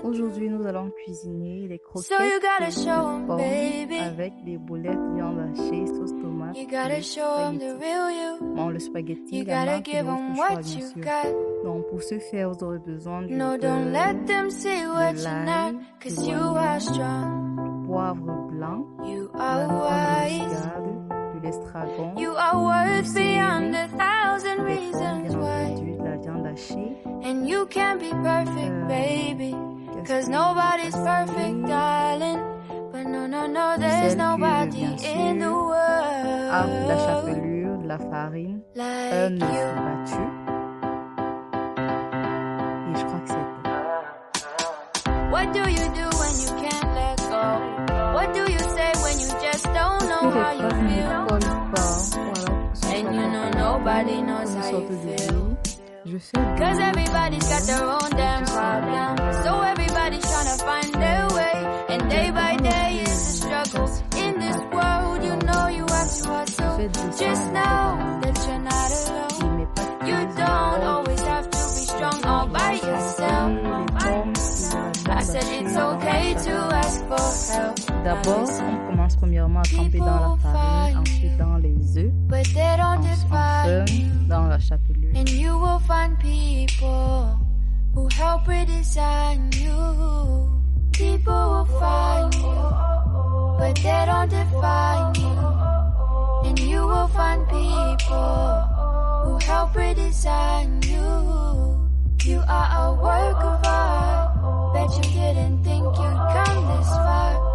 Aujourd'hui, nous allons cuisiner les So you gotta croquettes show de 'em, pommes baby. avec des boulettes viande hachée, sauce tomate You et gotta show 'em the spaghetti. real you. Bon, le spaghetti, You la gotta marque est give de votre 'em choix, what bien you sûr. got. Donc, pour ce faire, vous aurez besoin du No, don't beurre, let them see de what you're not, l'ail, de 'cause you are l'oignon, strong. du poivre blanc, You de la are noix de wise. muscade, de l'estragon, You are du worth beyond céleri, a thousand des pommes, reasons bien why. entendu, de la viande hachée. And you can be perfect, baby. Qu'est-ce 'Cause que nobody's j'ai perfect, passé? darling. But no, no, no, there's Sel cuve, nobody bien in the sûr, de la world chapelure, de la farine, un like œuf you. battu. Et je crois que c'est tout. What do you do when you can't let go? What do you say when you just don't Que know les how you pâtes ne feel? collent pas. Voilà, pour que ce And soit you know confortable, nobody knows comme une how sorte you de feel. lit. Je fais de 'Cause l'eau everybody's got their own damn du savon. problem. So everybody's trying to find their way. And day by day is a struggle. In this world, you know you have to hustle. Just know that you're not alone. You don't always have to be strong all by yourself. I said it's okay to ask for help. D'abord, on commence premièrement à tremper dans la farine, ensuite dans les œufs, But they don't define enfin you. dans la chapelure. And you will find people who help redesign you. People will find you, but they don't define you. And you will find people who help redesign you. You are a work of art. Bet you didn't think you'd come this far.